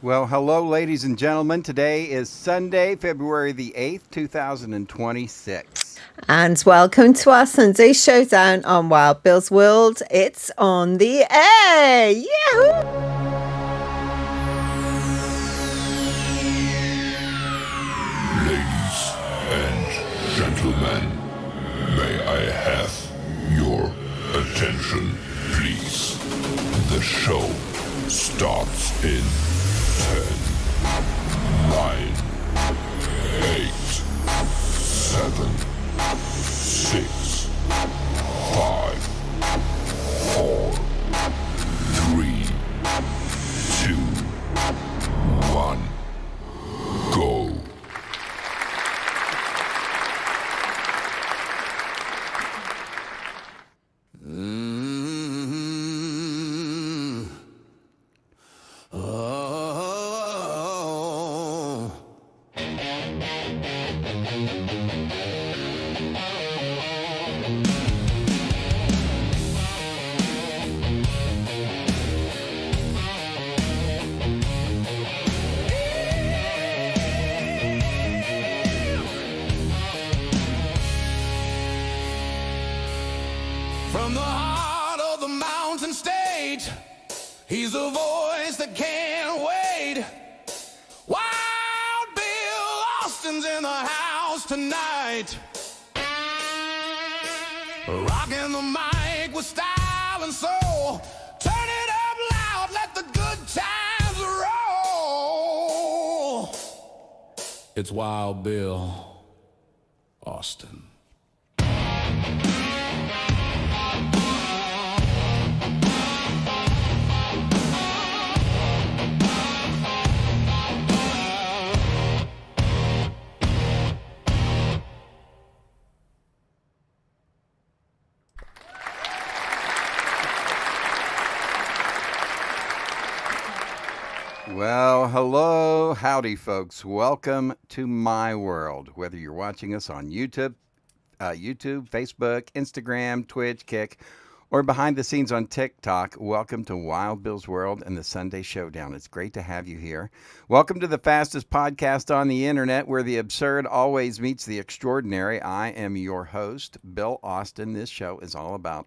Well, hello, ladies and gentlemen. Today is Sunday, February the 8th, 2026. And welcome to our Sunday showdown on Wild Bill's World. It's on the air. Yahoo! Ladies and gentlemen, may I have your attention, please? The show starts in 10, 9, 8, 7, 6, 5, 4, 3, 2, 1, go. From the heart of the mountain state, he's a voice that can't wait. Wild Bill Austin's in the house tonight, rocking the mic with style and soul. Turn it up loud, let the good times roll. It's Wild Bill Austin. Well, hello, howdy, folks. Welcome to my world. Whether you're watching us on YouTube, Facebook, Instagram, Twitch, Kick, or behind the scenes on TikTok, welcome to Wild Bill's World and the Sunday Showdown. It's great to have you here. Welcome to the fastest podcast on the internet where the absurd always meets the extraordinary. I am your host, Bill Austin. This show is all about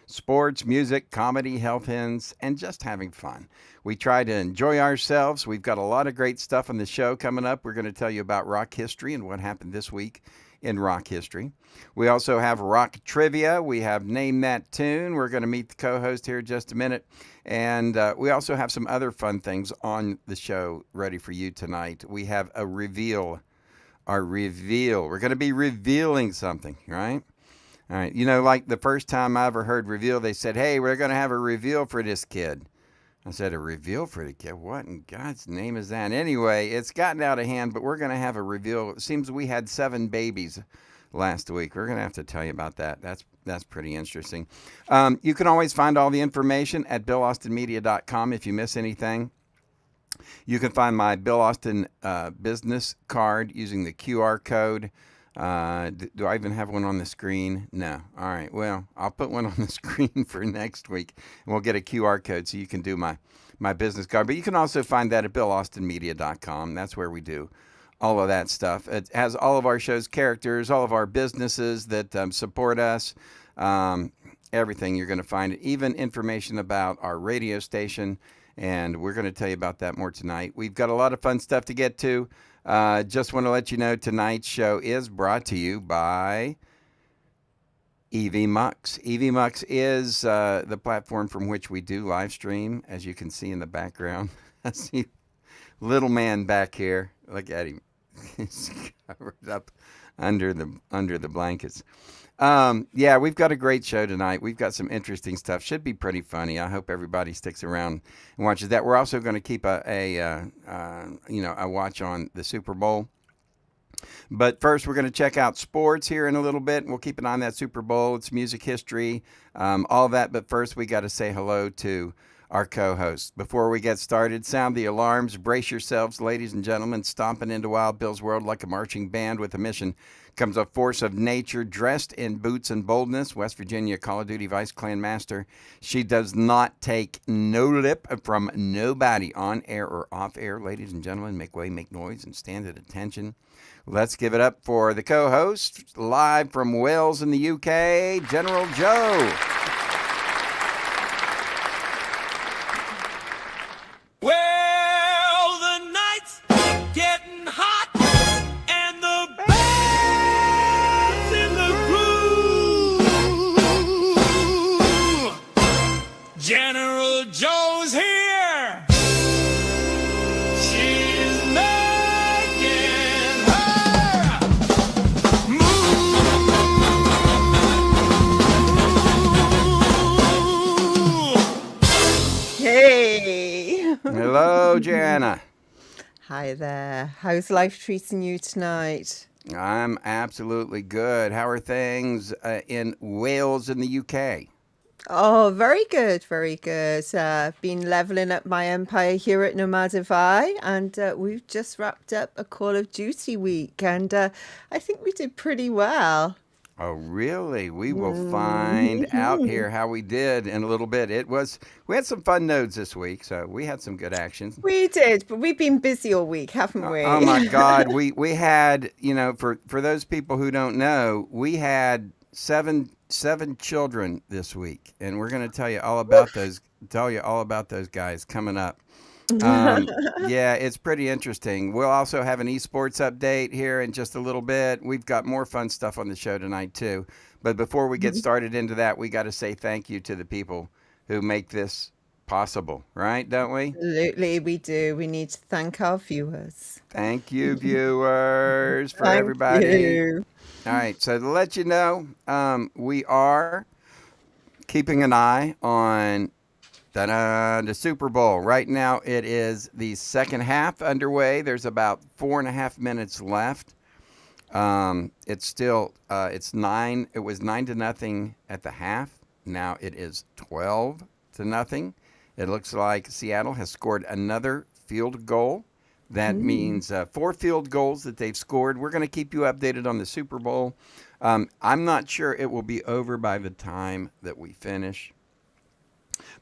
sports, music, comedy, health hints, and just having fun. We try to enjoy ourselves. We've got a lot of great stuff on the show coming up. We're going to tell you about rock history and what happened this week in rock history. We also have rock trivia. We have Name That Tune. We're going to meet the co-host here in just a minute. And we also have some other fun things on the show ready for you tonight. We have a reveal. Our reveal. We're going to be revealing something, right? All right. You know, like the first time I ever heard reveal, they said, hey, we're going to have a reveal for this kid. I said, a reveal for the kid? What in God's name is that? Anyway, it's gotten out of hand, but we're going to have a reveal. It seems we had 7 babies last week. We're going to have to tell you about that. That's pretty interesting. You can always find all the information at BillAustinMedia.com if you miss anything. You can find my Bill Austin business card using the QR code. Do I even have one on the screen? No. All right. Well, I'll put one on the screen for next week, and we'll get a QR code so you can do my business card. But you can also find that at BillAustinMedia.com. That's where we do all of that stuff. It has all of our show's characters, all of our businesses that support us, everything you're going to find, even information about our radio station, and we're going to tell you about that more tonight. We've got a lot of fun stuff to get to. Just want to let you know tonight's show is brought to you by EV Mux. EV Mux is the platform from which we do live stream, as you can see in the background. I see little man back here. Look at him. He's covered up under the blankets. Yeah, we've got a great show tonight. We've got some interesting stuff. Should be pretty funny. I hope everybody sticks around and watches that. We're also going to keep a watch on the Super Bowl. But first, we're going to check out sports here in a little bit. We'll keep an eye on that Super Bowl. It's music history, all that. But first, we got to say hello to our co-host. Before we get started, sound the alarms. Brace yourselves, ladies and gentlemen, stomping into Wild Bill's World like a marching band with a mission. Comes a force of nature dressed in boots and boldness. West Virginia Call of Duty Vice Clan Master. She does not take no lip from nobody on air or off air. Ladies and gentlemen, make way, make noise, and stand at attention. Let's give it up for the co-host, live from Wales in the UK, General Joe. Well, the night's getting hot, and the band's in the groove. General Joe's here. She's making her move. Hey. Hello, Jana. Hi there. How's life treating you tonight? I'm absolutely good. How are things in Wales in the UK? Oh, very good, very good. Been leveling up my empire here at Nomadify, and we've just wrapped up a Call of Duty week, and I think we did pretty well. Oh, really? We will find out here how we did in a little bit. We had some fun nodes this week, so we had some good actions. We did, but we've been busy all week, haven't we? Oh my God, we had, for those people who don't know, we had seven children this week, and we're going to tell you all about those guys coming up. Yeah, it's pretty interesting. We'll also have an esports update here in just a little bit. We've got more fun stuff on the show tonight too. But before we get started into that, we got to say thank you to the people who make this possible, right? Don't we? Absolutely, we do. We need to thank our viewers. Thank you, viewers, for Thank everybody. you. All right, so to let you know, we are keeping an eye on the Super Bowl. Right now, it is the second half underway. There's about 4.5 minutes left. It's still it's 9. It was 9-0 at the half. Now it is 12-0. It looks like Seattle has scored another field goal. That means 4 field goals that they've scored. We're going to keep you updated on the Super Bowl. I'm not sure it will be over by the time that we finish,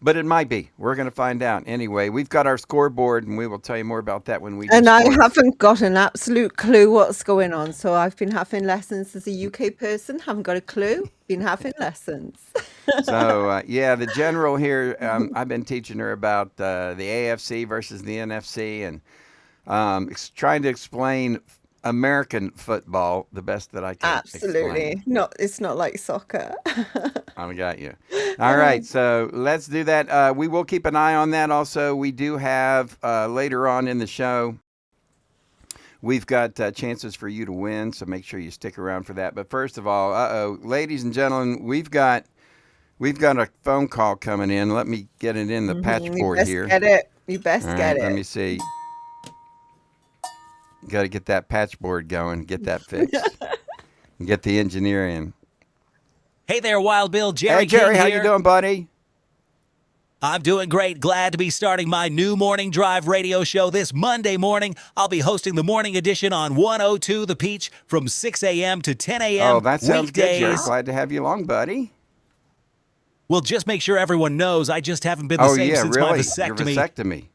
but it might be. We're going to find out. Anyway, we've got our scoreboard, and we will tell you more about that when we do And I sports. haven't got an absolute clue what's going on. So I've been having lessons as a UK person. Haven't got a clue. Been having lessons. So, yeah, the general here, I've been teaching her about the AFC versus the NFC, and trying to explain American football the best that I can. Absolutely. Explain. It's not like soccer. I got you. All right, so let's do that. We will keep an eye on that. Also, we do have later on in the show, we've got chances for you to win, so make sure you stick around for that. But first of all, ladies and gentlemen, we've got a phone call coming in. Let me get it in the patch board here. Get it. You best All get right, it. let me see. Got to get that patch board going, get that fixed, and get the engineer in. Hey there, Wild Bill. Jerry Hey, Jerry, King how here. you doing, buddy? I'm doing great. Glad to be starting my new Morning Drive radio show this Monday morning. I'll be hosting the morning edition on 102 The Peach from 6 a.m. to 10 a.m. Oh, that sounds good, Jerry. weekdays. Glad to have you along, buddy. Well, just make sure everyone knows I just haven't been the Oh, same yeah, since really? my Your vasectomy. vasectomy.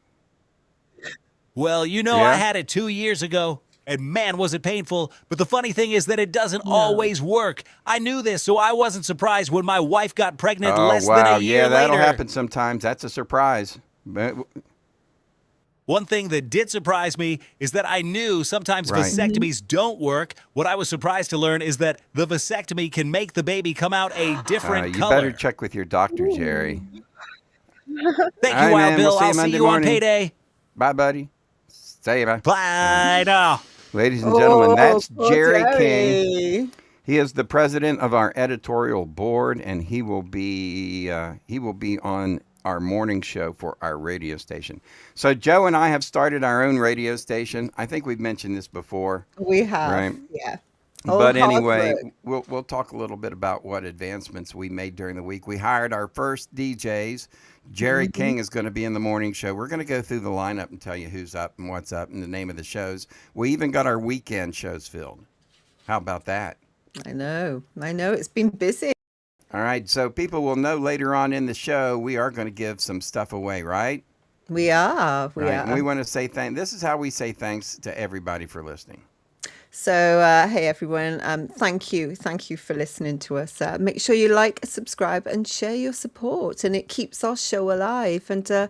Well, you know, Yeah? I had it 2 years ago, and man, was it painful. But the funny thing is that it doesn't always work. I knew this, so I wasn't surprised when my wife got pregnant Oh, less wow. than a year Yeah, that'll later. happen sometimes. That's a surprise. But, One thing that did surprise me is that I knew sometimes Right. vasectomies don't work. What I was surprised to learn is that the vasectomy can make the baby come out a different you color. better check with your doctor, Jerry. Thank All you, right, Wild man. Bill. We'll see you I'll see Monday you on morning. payday. Bye, buddy. See you, bye. Bye now. Ladies and gentlemen, that's poor Jerry King. Jerry. He is the president of our editorial board, and he will be on our morning show for our radio station. So Joe and I have started our own radio station. I think we've mentioned this before, We have. Right. Yeah. but hard anyway, work. we'll talk a little bit about what advancements we made during the week. We hired our first DJs. Jerry King is going to be in the morning show. We're going to go through the lineup and tell you who's up and what's up and the name of the shows. We even got our weekend shows filled. How about that? I know. It's been busy. All right, so people will know later on in the show we are going to give some stuff away, right? We are. Right. And we want to say this is how we say thanks to everybody for listening. So, hey everyone, thank you for listening to us. Make sure you like, subscribe, and share your support, and it keeps our show alive. And do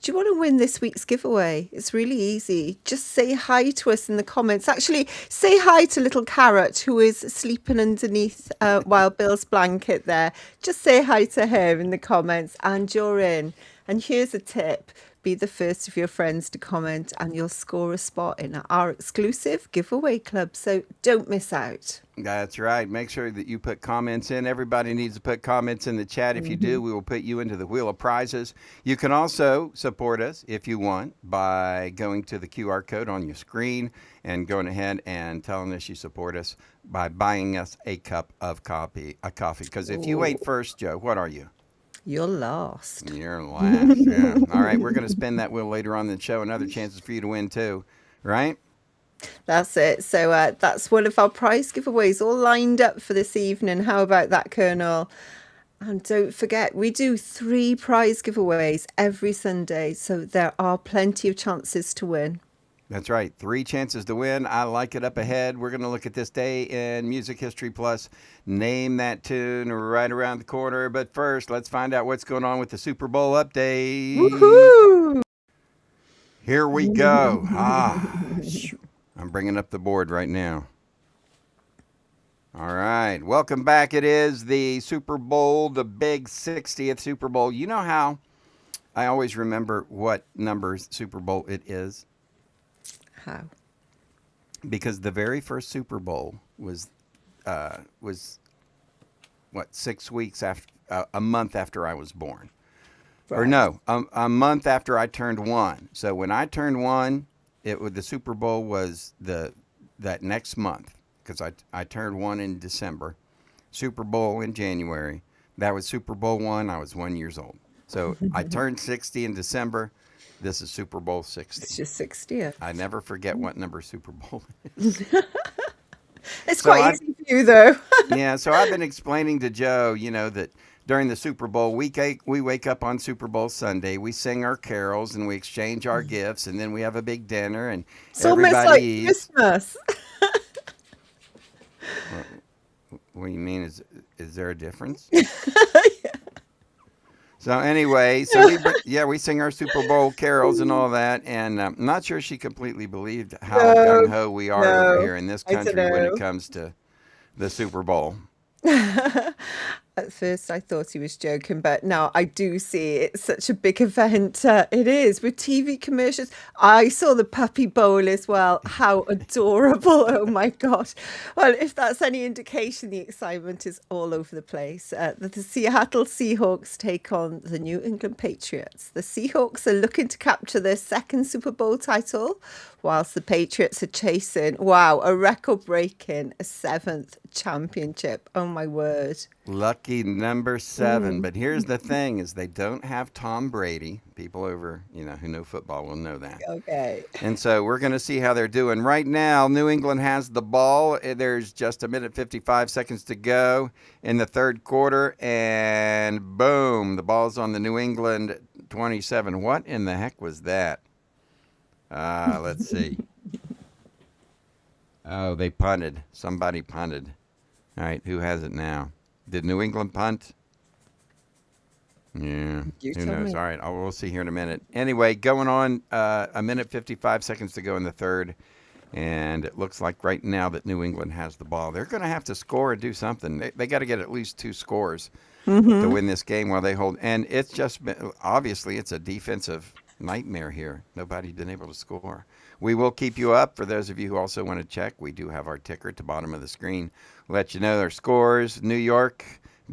you want to win this week's giveaway? It's really easy. Just say hi to us in the comments. Actually, say hi to little Carrot, who is sleeping underneath Wild Bill's blanket there. Just say hi to her in the comments, and you're in. And here's a tip. Be the first of your friends to comment and you'll score a spot in our exclusive giveaway club. So don't miss out. That's right. Make sure that you put comments in. Everybody needs to put comments in the chat. If you do, we will put you into the wheel of prizes. You can also support us if you want by going to the QR code on your screen and going ahead and telling us you support us by buying us a cup of coffee. Because if you ate first, Joe, what are you? You're lost. You're last. Yeah. All right. We're going to spin that wheel later on in the show. Another chances for you to win too. Right? That's it. So that's one of our prize giveaways all lined up for this evening. How about that, Colonel? And don't forget, we do 3 prize giveaways every Sunday. So there are plenty of chances to win. That's right. 3 chances to win. I like it up ahead. We're going to look at this day in Music History Plus. Name that tune right around the corner. But first, let's find out what's going on with the Super Bowl update. Woohoo! Here we go. I'm bringing up the board right now. All right. Welcome back. It is the Super Bowl, the big 60th Super Bowl. You know how I always remember what number Super Bowl it is? How? Because the very first Super Bowl was what, 6 weeks after, a month after I was born, or no, a month after I turned 1. So when I turned 1, the Super Bowl was that next month because I turned 1 in December, Super Bowl in January. That was Super Bowl 1. I was 1 year old. So I turned 60 in December. This is Super Bowl 60. It's just 60th. I never forget what number Super Bowl is. It's quite easy for you, though. Yeah, so I've been explaining to Joe, that during the Super Bowl, we wake up on Super Bowl Sunday, we sing our carols, and we exchange our gifts, and then we have a big dinner, and It's almost everybody like eats. Christmas. What do you mean? Is there a difference? So anyway, we sing our Super Bowl carols and all that, and I'm not sure she completely believed how gung-ho we are over here in this country when it comes to the Super Bowl. At first, I thought he was joking, but now I do see it's such a big event. It is with TV commercials. I saw the Puppy Bowl as well. How adorable. Oh my gosh. Well, if that's any indication, the excitement is all over the place. The Seattle Seahawks take on the New England Patriots. The Seahawks are looking to capture their 2nd Super Bowl title, whilst the Patriots are chasing, a record-breaking 7th championship. Oh my word. Lucky number 7. But here's the thing is they don't have Tom Brady. People over, who know football will know that. Okay. And so we're going to see how they're doing. Right now, New England has the ball. There's just 1:55 seconds to go in the third quarter. And boom, the ball's on the New England 27. What in the heck was that? Let's see. Oh, they punted. Somebody punted. All right, who has it now? Did New England punt? Yeah, You who tell knows? me. All right, we'll see here in a minute. Anyway, going on 1:55 seconds to go in the third, and it looks like right now that New England has the ball. They're going to have to score and do something. They got to get at least 2 scores to win this game while they hold. And it's just obviously it's a defensive nightmare here. Nobody's been able to score. We will keep you up. For those of you who also want to check, we do have our ticker at the bottom of the screen. Let you know their scores. New York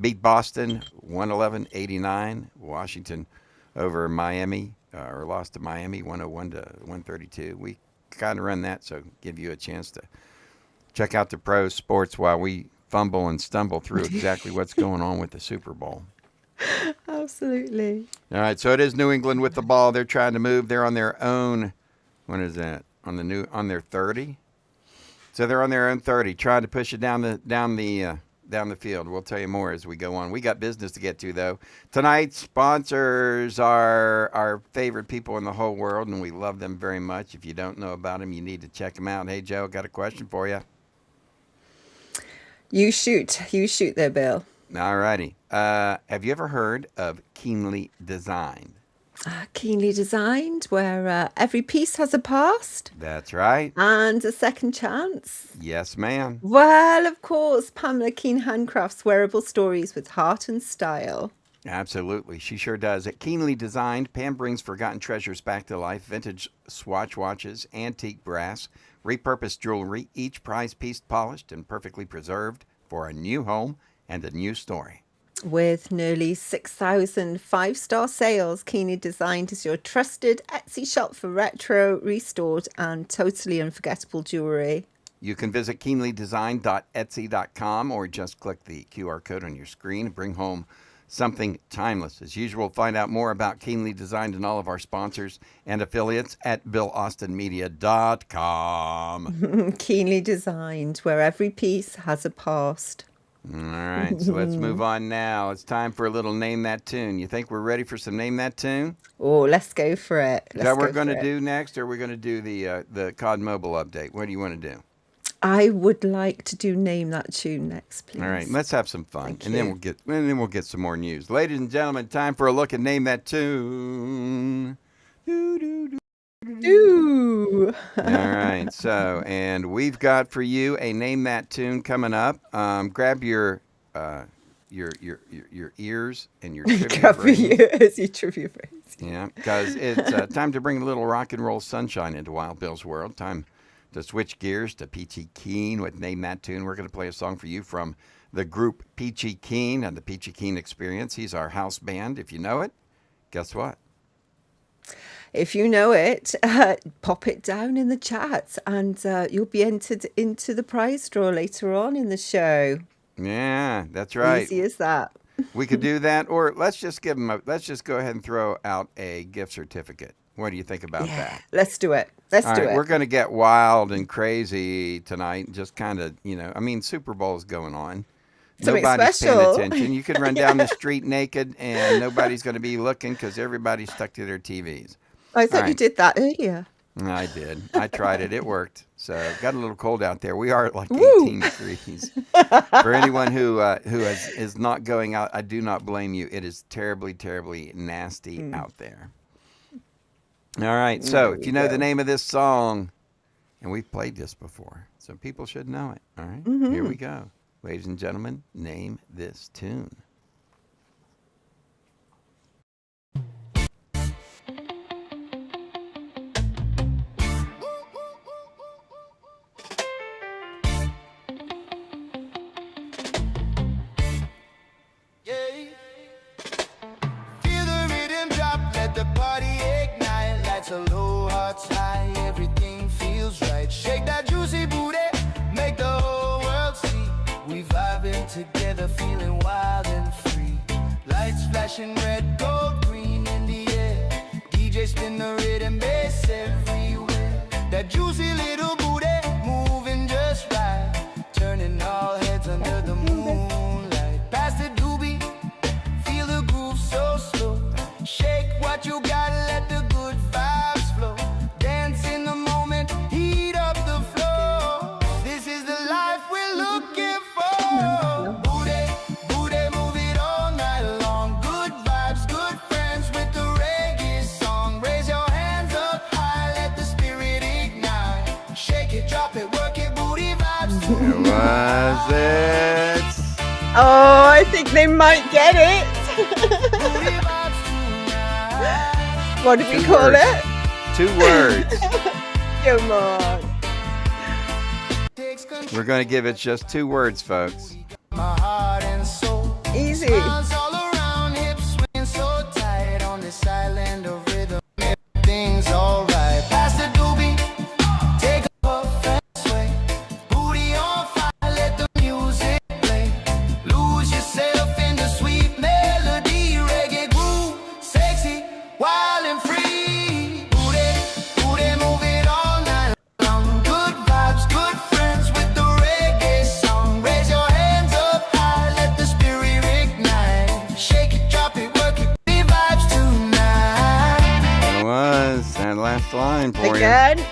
beat Boston 111-89. Washington over Miami, or lost to Miami 101-132. We kind of run that, so give you a chance to check out the pro sports while we fumble and stumble through exactly what's going on with the Super Bowl. Absolutely. All right, so it is New England with the ball. They're trying to move. They're on their own. What is that? On their 30. So they're on their own 30, trying to push it down the field. We'll tell you more as we go on. We got business to get to, though. Tonight's sponsors are our favorite people in the whole world, and we love them very much. If you don't know about them, you need to check them out. Hey, Joe, got a question for you. You shoot there, Bill. All righty. Have you ever heard of Keenly Designed? Keenly designed, where every piece has a past That's right. and a second chance. Yes, ma'am. Well, of course, Pamela Keen Handcrafts wearable stories with heart and style. Absolutely. She sure does. At Keenly Designed, Pam brings forgotten treasures back to life. Vintage Swatch watches, antique brass, repurposed jewelry, each prize piece polished and perfectly preserved for a new home and a new story. With nearly 6,000 five-star sales, Keenly Designed is your trusted Etsy shop for retro, restored, and totally unforgettable jewelry. You can visit keenlydesign.etsy.com or just click the QR code on your screen and bring home something timeless. As usual, find out more about Keenly Designed and all of our sponsors and affiliates at BillAustinMedia.com. Keenly Designed, where every piece has a past. All right, so let's move on now. It's time for a little Name That Tune. You think we're ready for some Name That Tune? Oh, let's go for it. Is that what we're going to do next, or are we going to do the COD Mobile update? What do you want to do? I would like to do Name That Tune next, please. All right, let's have some fun, Thank and then you. we'll get some more news. Ladies and gentlemen, time for a look at Name That Tune. Doo, doo, doo. Ooh. All right, so and we've got for you a Name That Tune coming up. Grab your ears and your trivia Grab brains. you as your trivia phrase. Yeah, because it's time to bring a little rock and roll sunshine into Wild Bill's world. Time to switch gears to Peachy Keen with Name That Tune. We're going to play a song for you from the group Peachy Keen and the Peachy Keen Experience. He's our house band. If you know it, guess what? If you know it, pop it down in the chat and you'll be entered into the prize draw later on in the show. Yeah, that's right. Easy as that. We could do that, or let's just go ahead and throw out a gift certificate. What do you think about that? Let's do it. Let's All do right, it. we're going to get wild and crazy tonight. Just kind of, Super Bowl's going on. Something Nobody's special. paying attention. You could run down the street naked, and nobody's going to be looking because everybody's stuck to their TVs. I thought All you right. did that earlier. I did. I tried it. It worked. So got a little cold out there. We are at like Woo. 18 degrees. For anyone who is not going out, I do not blame you. It is terribly, terribly nasty out there. All right. So if you know the name of this song, and we've played this before, so people should know it. All right. Here we go. Ladies and gentlemen, name this tune. Feel the rhythm drop, let the party ignite. Lights are low, hearts high, everything feels right. Shake that juicy booty, make the whole world see. We vibing together, feeling wild and free. Lights flashing red, gold, green in the air. DJ spin the rhythm, bass everywhere. That juicy little booty, moving just right. Turning all heads under the moonlight. Pass the doobie, feel the groove so slow. Shake what you got, let the good vibes flow. Dance in the moment, heat up the floor. This is the life we're looking for. Booty, booty, move it all night long. Good vibes, good friends with the reggae song. Raise your hands up high, let the spirit ignite. Shake it, drop it, work it, booty vibes It was it. Oh, I think they might get it. booty vibes tonight. What did we Two call words. it? 2 words. Come on. Takes control. We're going to give it just 2 words, folks. My heart and soul. Easy. Smiles all around, hips swinging so tight on this island of rhythm. Everything's alright. Pass the doobie, take a puff and sway. Booty on fire, let the music play. Lose yourself in the sweet melody, reggae groove, sexy, wild and free. Booty, booty, move it all night long. Good vibes, good friends last line for you. Again.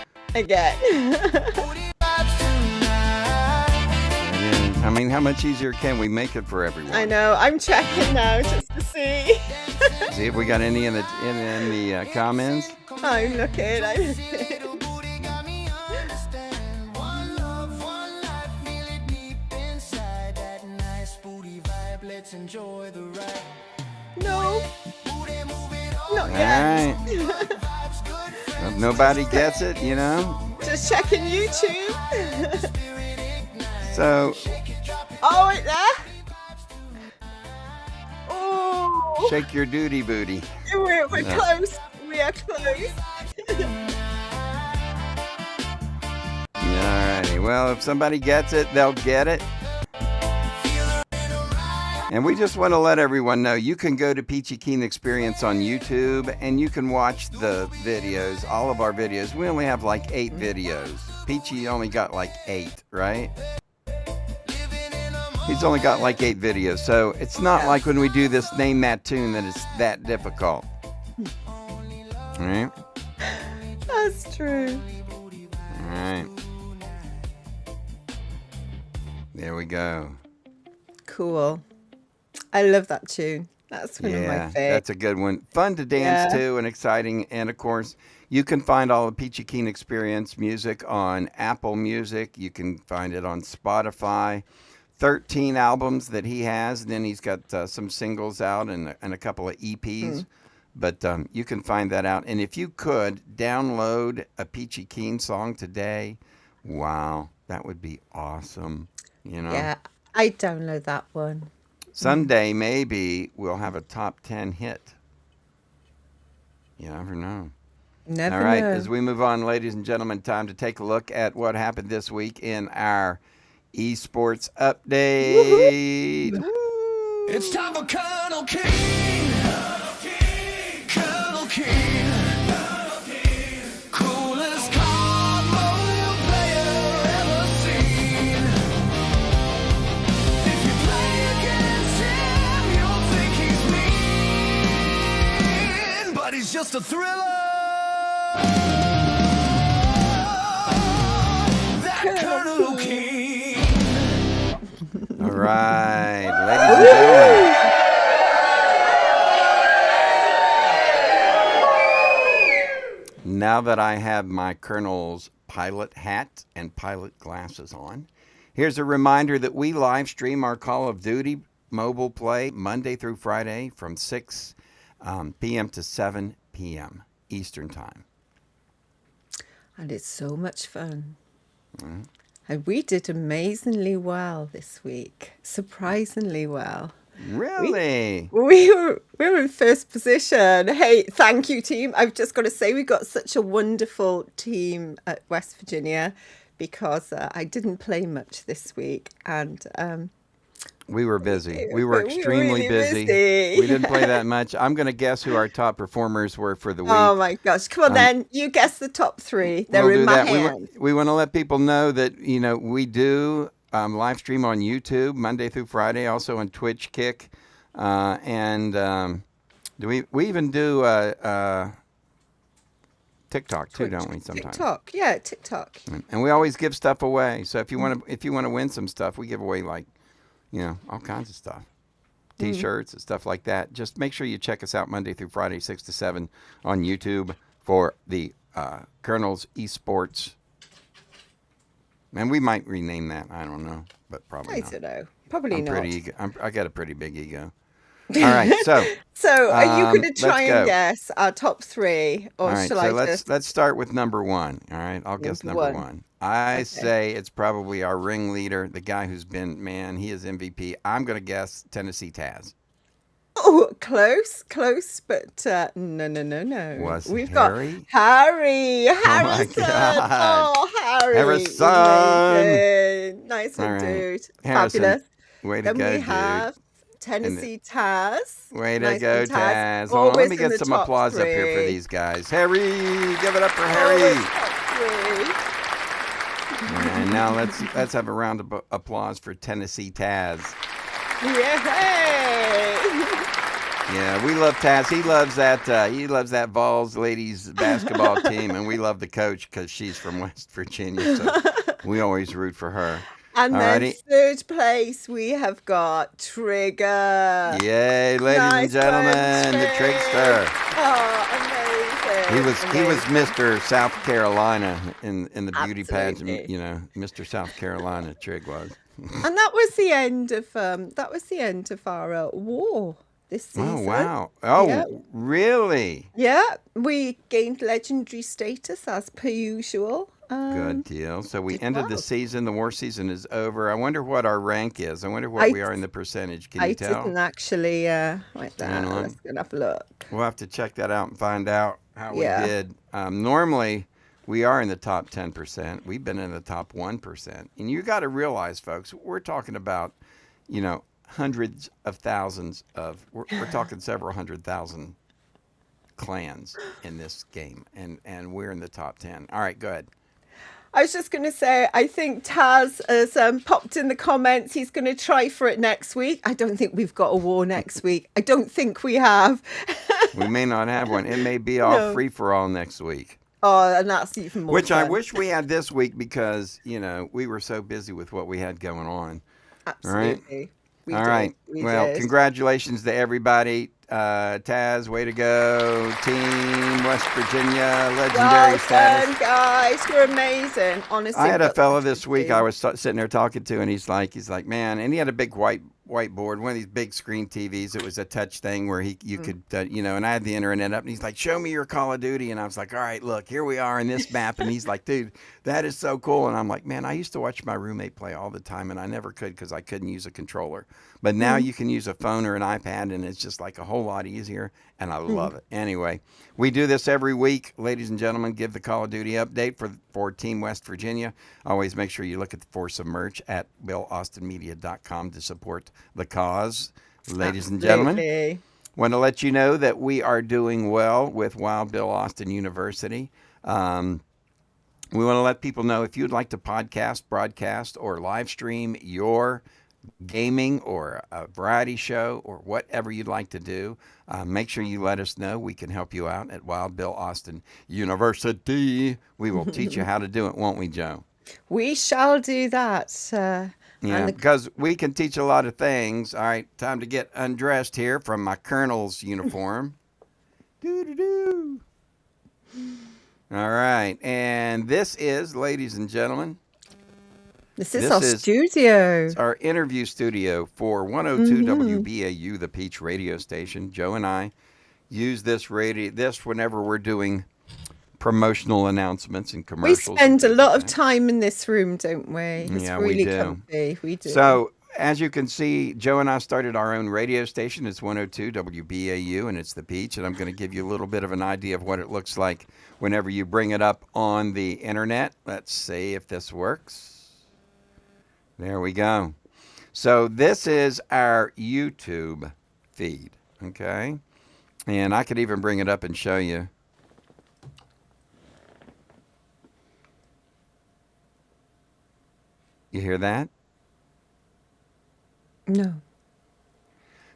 I mean, how much easier can we make it for everyone? I know. I'm checking now just to see. See if we got any in the comments. I'm looking. No. Not All yet. right. If nobody gets it, you know. Just checking YouTube. So Oh, wait there. Oh, shake your duty booty. we're Yeah. close. We are close. Alrighty. Well, if somebody gets it, they'll get it. And we just want to let everyone know you can go to Peachy Keen Experience on YouTube and you can watch the videos, all of our videos. We only have like 8 videos. Peachy only got like 8, right? He's only got like 8 videos. So it's not like when we do this Name That Tune that it's that difficult. All right? That's true. All right. There we go. Cool. I love that tune. That's one of my Yeah, favorites. that's a good one. Fun to dance Yeah. to and exciting. And of course, you can find all of Peachy Keen Experience music on Apple Music. You can find it on Spotify. 13 albums that he has. And then he's got some singles out and a couple of EPs. But you can find that out. And if you could download a Peachy Keen song today, wow, that would be awesome. You know? Yeah, I download that one. Someday, maybe we'll have a top 10 hit. You never know. Never All right, know. as we move on, ladies and gentlemen, time to take a look at what happened this week in our esports update. Woo! It's time for Colonel King. Colonel King. Coolest card mobile player ever seen. If you play against him, you'll think he's mean. But he's just a thriller. That Colonel King. All right, ladies and gentlemen. Now that I have my Colonel's pilot hat and pilot glasses on, here's a reminder that we live stream our Call of Duty mobile play Monday through Friday from 6 p.m. to 7 p.m. Eastern Time. And it's so much fun. Mm-hmm. And we did amazingly well this week. Surprisingly well. Really? We were in first position. Hey, thank you, team. I've just got to say we got such a wonderful team at West Virginia because I didn't play much this week, and We were busy. We were But we were extremely really busy. busy. We didn't play that much. I'm going to guess who our top performers were for the week. oh my gosh, come on then, you guess the top 3. They're We'll in do my that. hand. We want to let people know that, you know, we do live stream on YouTube Monday through Friday, also on Twitch, Kick, and do we even do TikTok too, don't we? Sometimes. TikTok, yeah, TikTok. And we always give stuff away. So if you want to win some stuff, we give away like, you know, all kinds of stuff. T-shirts and stuff like that. Just make sure you check us out Monday through Friday, 6 to 7 on YouTube for the Colonel's Esports. And we might rename that. I don't know, but probably I not. don't know. Probably I'm not. pretty. I got a pretty big ego. All right, so So, are you going to let's try go. and guess our top 3, or all right, shall so I let's just? start with number 1. All right, I'll guess Number number one. 1. I Okay. say it's probably our ringleader, the guy who's been he is MVP. I'm going to guess Tennessee Taz. Oh, close, but no. Was We've Harry? got Harry my Harrison. God. Oh, Harry. Harrison. Amazing. Nice All one, right. dude. Harrison, Fabulous. way to Then go, we dude. have Tennessee Taz. Way to Nice go, one, Taz. Hold on, let Always me in get the some top applause up here for 3. these guys. Harry, give it up for Always Harry. top 3. And now let's have a round of applause for Tennessee Taz. Yay! Yeah, we love Taz. He loves that. He loves that Vols ladies basketball team, and we love the coach because she's from West Virginia. So we always root for her. And then Alrighty. third place, we have got Trigger. Yay, ladies and Nice gentlemen, one, the Trig. trickster. Oh, amazing. He was Amazing. Mr. South Carolina in the beauty pageant. Absolutely. You know, Mr. South Carolina. Trig was. And that was the end of our war this season. Oh wow! Oh Yeah. really? Yeah, we gained legendary status as per usual. Good deal. So we did ended the well. season. The war season is over. I wonder what our rank is. I wonder what I we are in the percentage. Can you I tell? didn't actually write that. Hang on. Let's go and have a look. We'll have to check that out and find out how Yeah. we did. Normally, we are in the top 10%. We've been in the top 1%. And you got to realize, folks, we're talking about, hundreds of thousands of, we're talking several 100,000 clans in this game. And we're in the top 10. All right, go ahead. I was just going to say, I think Taz has popped in the comments. He's going to try for it next week. I don't think we've got a war next week. I don't think we have. We may not have one. It may be all No. free for all next week. Oh, and that's even more Which I fun. wish we had this week because, we were so busy with what we had going on. Absolutely. We All did. right. We Well, did. congratulations to everybody. Taz, way to go. Team West Virginia, legendary Well status. done, guys. You're amazing. Honestly. I had a but- fella this week I was sitting there talking to, and he's like, man, and he had a big whiteboard, one of these big screen TVs. It was a touch thing where you could, and I had the internet up, and he's like, show me your Call of Duty. And I was like, all right, look, here we are in this map. And he's like, dude, that is so cool. And I'm like, man, I used to watch my roommate play all the time, and I never could because I couldn't use a controller. But now you can use a phone or an iPad, and it's just like a whole lot easier, and I love it. Anyway, we do this every week, ladies and gentlemen. Give the Call of Duty update for Team West Virginia. Always make sure you look for some merch at BillAustinMedia.com to support the cause. Ladies and gentlemen, Absolutely. want to let you know that we are doing well with Wild Bill Austin University. We want to let people know if you'd like to podcast, broadcast, or live stream your gaming or a variety show or whatever you'd like to do, make sure you let us know. We can help you out at Wild Bill Austin University. We will teach you how to do it, won't we, Joe? We shall do that. Yeah, and the- because we can teach a lot of things. All right, time to get undressed here from my colonel's uniform. Doo-doo-doo. All right, and this is, ladies and gentlemen, This is this our is- studio. our interview studio for 102 WBAU, the Peach radio station. Joe and I use this whenever we're doing promotional announcements and We commercials. spend a and lot of things time in this room, don't we? It's Yeah, we really do. comfy. We do. So, as you can see, Joe and I started our own radio station. It's 102 WBAU, and it's the Peach. And I'm going to give you a little bit of an idea of what it looks like whenever you bring it up on the internet. Let's see if this works. There we go. So, this is our YouTube feed, okay? And I could even bring it up and show you. You hear that? no.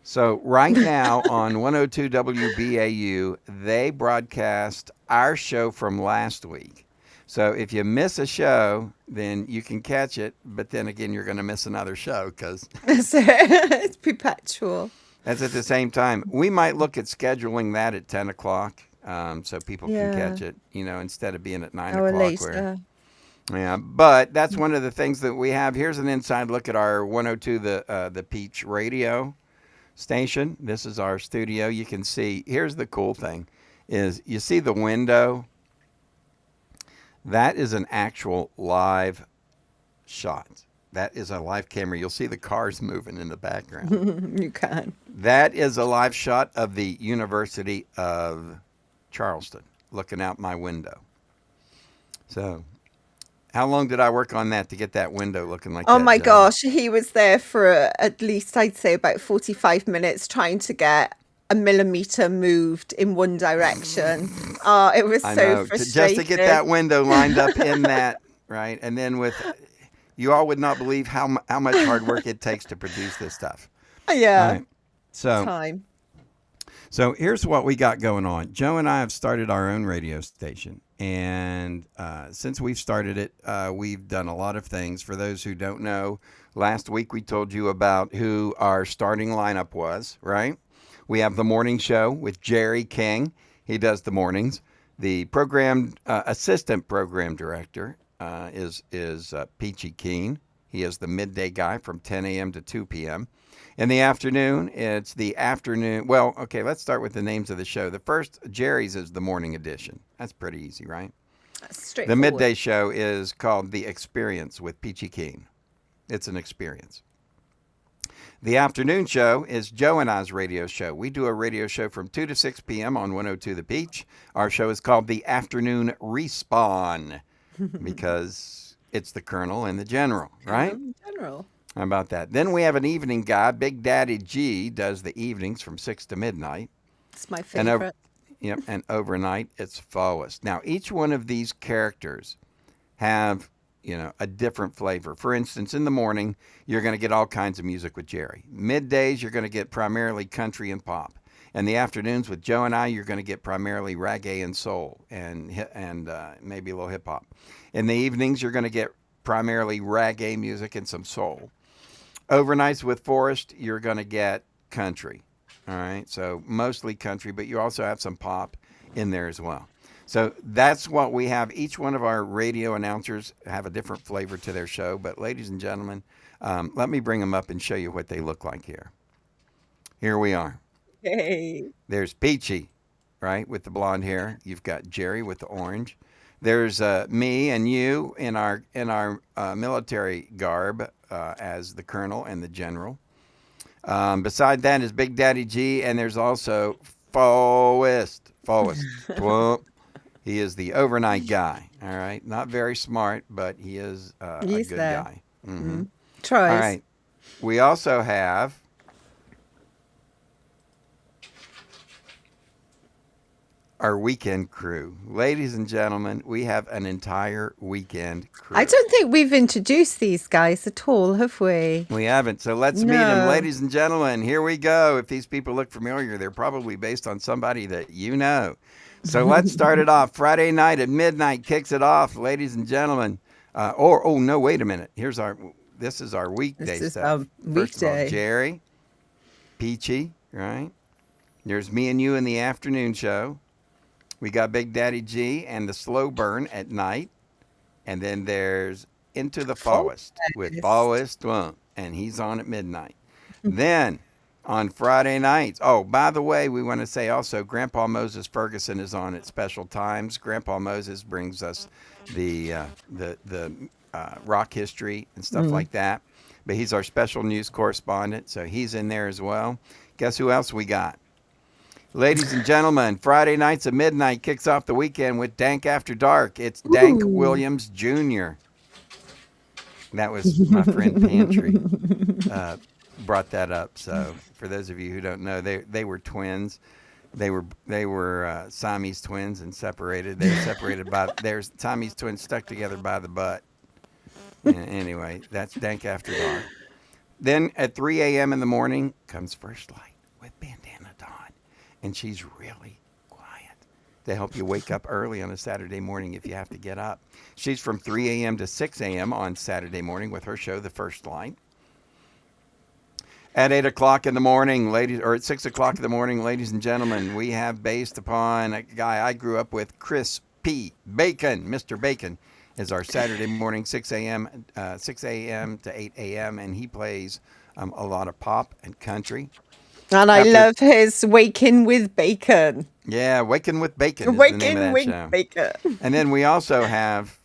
So right now on 102 WBAU, they broadcast our show from last week. So if you miss a show, then you can catch it. But then again, you're going to miss another show because So it's perpetual. that's at the same time. We might look at scheduling that at 10 o'clock so people Yeah. can catch it, instead of being at 9 Or o'clock. later. Yeah, but that's one of the things that we have. Here's an inside look at our 102, the Peach radio station. This is our studio. You can see, here's the cool thing, is you see the window? That is an actual live shot. That is a live camera. You'll see the cars moving in the background. You can. That is a live shot of the University of Charleston, looking out my window. So, how long did I work on that to get that window looking like that? Oh my Joe? gosh, he was there for at least, I'd say, about 45 minutes trying to get a millimeter moved in one direction. Oh, it was I so know. frustrating. Just to get that window lined up in that, right? And then you all would not believe how much hard work it takes to produce this stuff. Yeah, All right. So, time. So here's what we got going on. Joe and I have started our own radio station. And since we've started it, we've done a lot of things. For those who don't know, last week we told you about who our starting lineup was, right? We have the morning show with Jerry King. He does the mornings. The program assistant program director is Peachy Keen. He is the midday guy from 10 a.m. to 2 p.m. In the afternoon, it's the afternoon. Well, okay, let's start with the names of the show. The first, Jerry's, is the morning edition. That's pretty easy, right? That's The straightforward. midday show is called The Experience with Peachy Keen. It's an experience. The afternoon show is Joe and I's radio show. We do a radio show from 2 to 6 p.m. on 102 The Peach. Our show is called The Afternoon Respawn because it's the Colonel and the General, right? In general. How about that? Then we have an evening guy. Big Daddy G does the evenings from 6 to midnight. It's my And favorite. Yep, and overnight it's Forrest. Now, each one of these characters have, a different flavor. For instance, in the morning, you're going to get all kinds of music with Jerry. Middays, you're going to get primarily country and pop. And the afternoons with Joe and I, you're going to get primarily reggae and soul and maybe a little hip hop. In the evenings, you're going to get primarily reggae music and some soul. Overnights with Forrest, you're going to get country. All right, so mostly country, but you also have some pop in there as well. So that's what we have. Each one of our radio announcers have a different flavor to their show. But ladies and gentlemen, let me bring them up and show you what they look like here. Here we are. Hey. There's Peachy, right, with the blonde hair. You've got Jerry with the orange. There's me and you in our military garb as the Colonel and the General. Beside that is Big Daddy G, and there's also Forrest. Twump. He is the overnight guy. All right, not very smart, but he is a He's good there. guy. Mm-hmm. Tries. All right, we also have our weekend crew. Ladies and gentlemen, we have an entire weekend crew. I don't think we've introduced these guys at all, have we? We haven't. So let's meet them. No. Ladies and gentlemen, here we go. If these people look familiar, they're probably based on somebody that you know. So let's start it off. Friday night at midnight kicks it off, ladies and gentlemen. No, wait a minute. This is our weekday This is stuff. our First of all, weekday. Jerry, Peachy, right? There's me and you in the afternoon show. We got Big Daddy G and the Slow Burn at night. And then there's Into the Forest with Forrest, and he's on at midnight. Then on Friday nights, by the way, we want to say also Grandpa Moses Ferguson is on at special times. Grandpa Moses brings us the rock history and stuff like that. But he's our special news correspondent, so he's in there as well. Guess who else we got? Ladies and gentlemen, Friday nights at midnight kicks off the weekend with Dank After Dark. It's Dank Williams Jr. That was my friend Pantry brought that up. So for those of you who don't know, they were twins. They were Siamese twins and separated. They were separated by their Siamese twins stuck together by the butt. Anyway, that's Dank After Dark. Then at 3 a.m. in the morning comes First Light with Bandana Dawn. And she's really quiet to help you wake up early on a Saturday morning if you have to get up. She's from 3 a.m. to 6 a.m. on Saturday morning with her show, The First Light. At 8 o'clock in the morning, at 6 o'clock in the morning, ladies and gentlemen, we have based upon a guy I grew up with, Chris P. Bacon. Mr. Bacon is our Saturday morning, 6 a.m. to 8 a.m., and he plays a lot of pop and country. And I love his Waking with Bacon. Yeah, Waking with Bacon is the Waking name of that with show. Bacon. And then we also have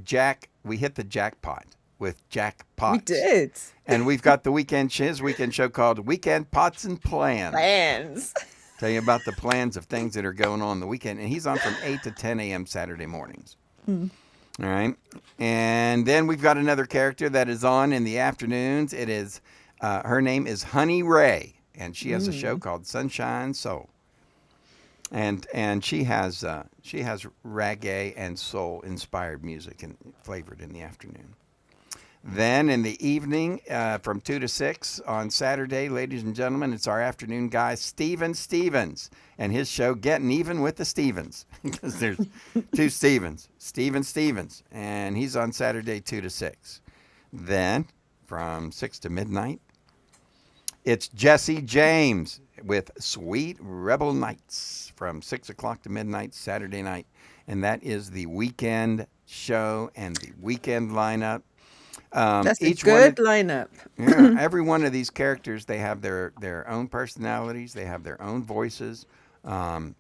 Jack. We hit the jackpot with Jack Potts. We did. And we've got his weekend show called Weekend Pots and Plans. Plans. Tell you about the plans of things that are going on the weekend. And he's on from 8 to 10 a.m. Saturday mornings. All right. And then we've got another character that is on in the afternoons. It is her name is Honey Ray, and she has a show called Sunshine Soul. And she has reggae and soul inspired music and flavored in the afternoon. Then in the evening, from 2 to 6 on Saturday, ladies and gentlemen, it's our afternoon guy, Steven Stevens, and his show, Getting Even with the Stevens, because there's two Stevens, Steven Stevens, and he's on Saturday, 2 to 6. Then from 6 to midnight, it's Jesse James with Sweet Rebel Nights from 6 o'clock to midnight Saturday night. And that is the weekend show and the weekend lineup. That's a Each good lineup. yeah, every one of these characters, they have their own personalities, they have their own voices, and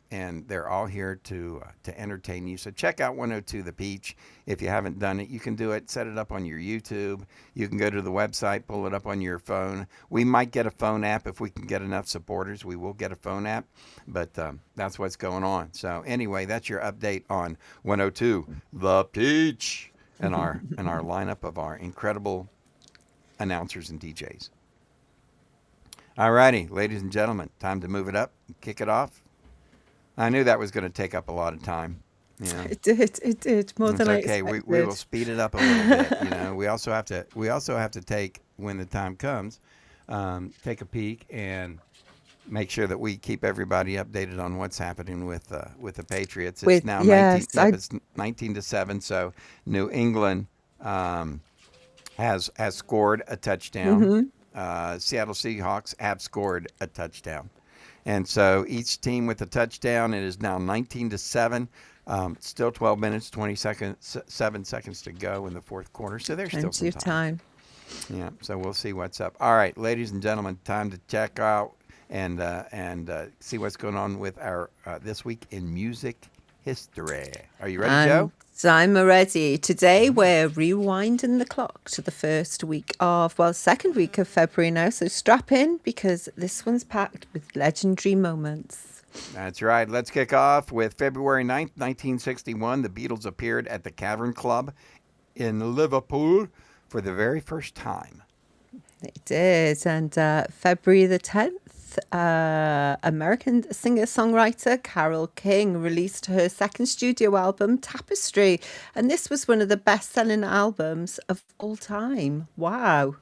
they're all here to entertain you. So check out 102 The Peach if you haven't done it. You can do it, set it up on your YouTube. You can go to the website, pull it up on your phone. We might get a phone app if we can get enough supporters. We will get a phone app, but that's what's going on. So anyway, that's your update on 102 The Peach. And our lineup of our incredible announcers and DJs. All righty, ladies and gentlemen, time to move it up, kick it off. I knew that was going to take up a lot of time. You know, It did more it's than I okay. expected. We will speed it up a little bit. You know, we also have to take, when the time comes, take a peek and make sure that we keep everybody updated on what's happening with the Patriots. It's With- now yes, 19. It's 19-7. So New England has scored a touchdown. Seattle Seahawks have scored a touchdown, and so each team with a touchdown. It is now 19-7. Still 12 minutes 7 seconds to go in the fourth quarter. So there's still Plenty some of time. Yeah. So we'll see what's up. All right, ladies and gentlemen, time to check out and see what's going on with our This Week in Music History. Are you ready, Joe? I'm ready. Today we're rewinding the clock to the second week of February now. So strap in because this one's packed with legendary moments. That's right. Let's kick off with February 9th, 1961. The Beatles appeared at the Cavern Club in Liverpool for the very first time. It did. And February the 10th, American singer-songwriter Carole King released her second studio album, Tapestry. And this was one of the best-selling albums of all time. Wow.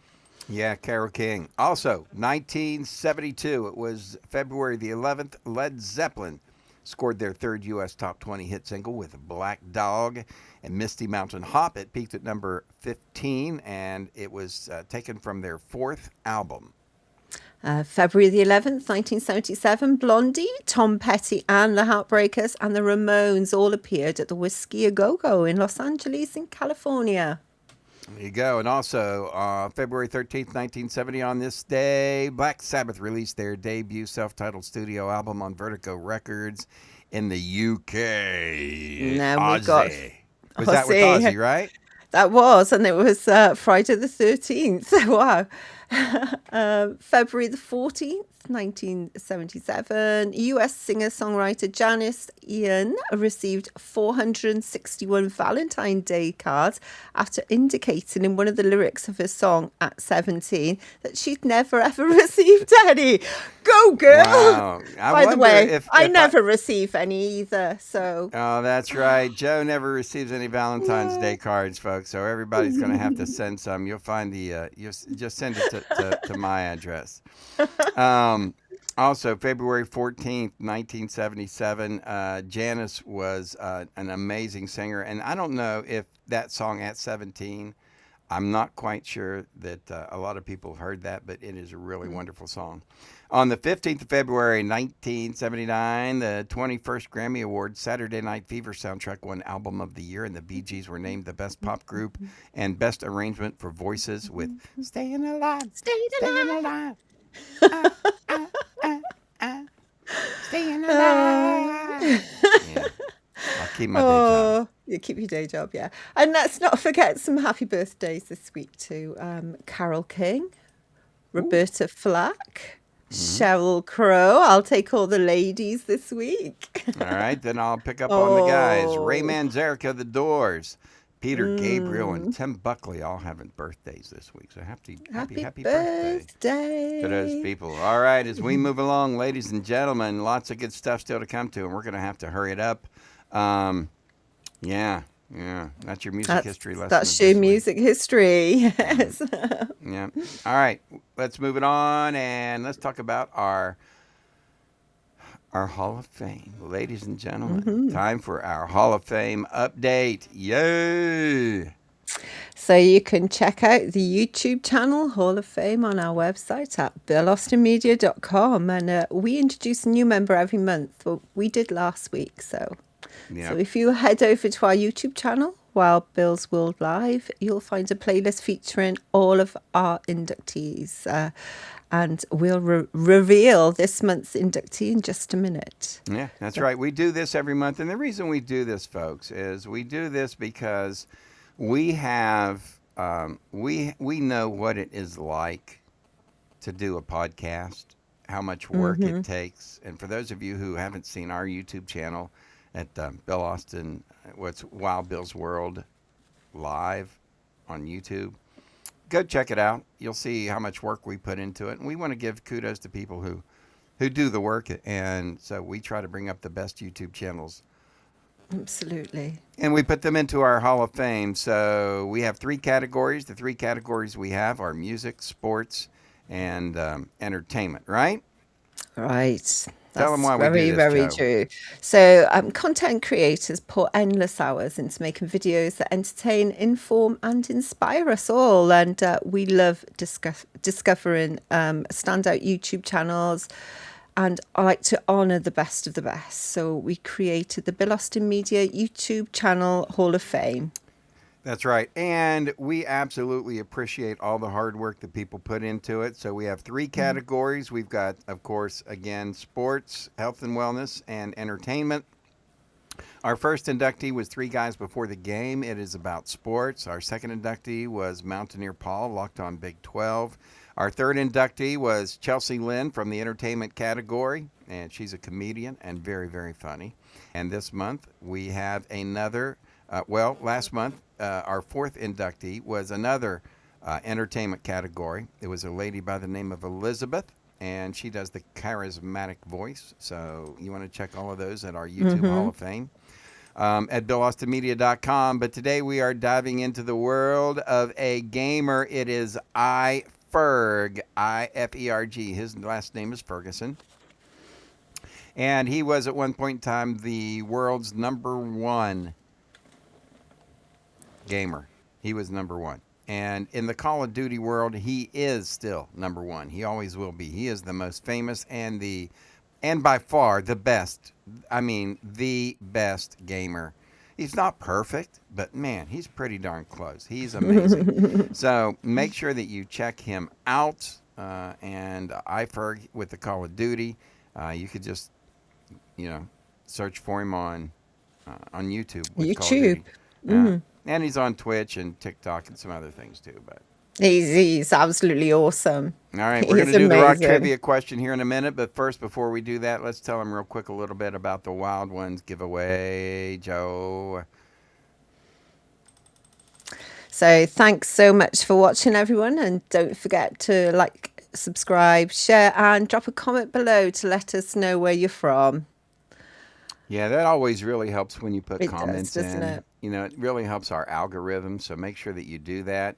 Yeah, Carole King. Also, 1972, it was February the 11th, Led Zeppelin scored their third U.S. top 20 hit single with Black Dog and Misty Mountain Hop. It peaked at number 15, and it was taken from their fourth album. February the 11th, 1977, Blondie, Tom Petty and the Heartbreakers and the Ramones all appeared at the Whiskey A Go-Go in Los Angeles in California. There you go. And also, February 13th, 1970, on this day, Black Sabbath released their debut self-titled studio album on Vertigo Records in the UK. Now we got Was that with Ozzy. Ozzy, right? That was, and it was Friday the 13th. Wow. February the 14th, 1977, US singer-songwriter Janice Ian received 461 Valentine's Day cards after indicating in one of the lyrics of her song at 17 that she'd never ever received any. Go, girl! Wow. By the wonder way, if I never receive any either, so... Oh, that's right. Joe never receives any Valentine's Day cards, folks. So everybody's going to have to send some. You'll find the. Just send it to my address. Also, February 14th, 1977, Janice was an amazing singer, and I don't know if that song at 17. I'm not quite sure that a lot of people have heard that, but it is a really wonderful song. On the 15th of February, 1979, the 21st Grammy Awards, Saturday Night Fever soundtrack won Album of the Year, and the Bee Gees were named the Best Pop Group and Best Arrangement for Voices with Staying Alive, Staying Alive, Staying Alive. Yeah. I'll keep my day job. You keep your day job, yeah. And let's not forget some happy birthdays this week to Carole King, Roberta Flack, Sheryl Crow. I'll take all the ladies this week. All right, then I'll pick up on the guys. Oh. Ray Manzarek, The Doors, Peter Gabriel, and Tim Buckley all having birthdays this week. So happy birthday to those people. All right, as we move along, ladies and gentlemen, lots of good stuff still to come to, and we're going to have to hurry it up. Yeah, Yeah, that's your music history lesson. That's of your this week. music history. Yes. Yeah. All right. Let's move it on and let's talk about our Hall of Fame. Ladies and gentlemen, time for our Hall of Fame update. Yay! So you can check out the YouTube channel Hall of Fame on our website at billaustinmedia.com. And we introduce a new member every month. Well, we did last week. So Yep. if you head over to our YouTube channel, Wild Bill's World Live, you'll find a playlist featuring all of our inductees. And we'll reveal this month's inductee in just a minute. Yeah, that's right. We do this every month. And the reason we do this, folks, is we do this because we have, we know what it is like to do a podcast, how much work it takes. And for those of you who haven't seen our YouTube channel at Bill Austin, what's Wild Bill's World Live on YouTube, go check it out. You'll see how much work we put into it. And we want to give kudos to people who do the work. And so we try to bring up the best YouTube channels. Absolutely. And we put them into our Hall of Fame. So we have 3 categories. The 3 categories we have are music, sports, and entertainment, right? Right. Tell 'em why we do very, this, very Jo. true. So, content creators pour endless hours into making videos that entertain, inform, and inspire us all. And we love discovering standout YouTube channels. And I like to honour the best of the best. So we created the Bill Austin Media YouTube channel Hall of Fame. That's right. And we absolutely appreciate all the hard work that people put into it. So we have 3 categories. We've got, of course, again, sports, health and wellness, and entertainment. Our first inductee was 3 Guys Before the Game. It is about sports. Our second inductee was Mountaineer Paul, Locked On Big 12. Our third inductee was Chelsea Lynn from the entertainment category, and she's a comedian and very, very funny. And this month we have another, last month, our 4th inductee was another entertainment category. It was a lady by the name of Elizabeth, and she does the charismatic voice. So you want to check all of those at our YouTube Hall of Fame at BillAustinMedia.com. But today we are diving into the world of a gamer. It is iFerg, I-F-E-R-G. His last name is Ferguson. And he was at one point in time the world's #1 gamer. He was #1. And in the Call of Duty world, he is still #1. He always will be. He is the most famous and by far the best. I mean, the best gamer. He's not perfect, but man, he's pretty darn close. He's amazing. So make sure that you check him out. And iFerg with the Call of Duty. You could just, search for him on YouTube. With Call of Duty. And he's on Twitch and TikTok and some other things too. But He's absolutely awesome. all right, we're going He's to do the rock amazing. trivia question here in a minute. But first, before we do that, let's tell him real quick a little bit about the Wild Ones giveaway, Joe. So thanks so much for watching, everyone. And don't forget to like, subscribe, share, and drop a comment below to let us know where you're from. Yeah, that always really helps when you put It does, comments doesn't in. it? It really helps our algorithm, so make sure that you do that.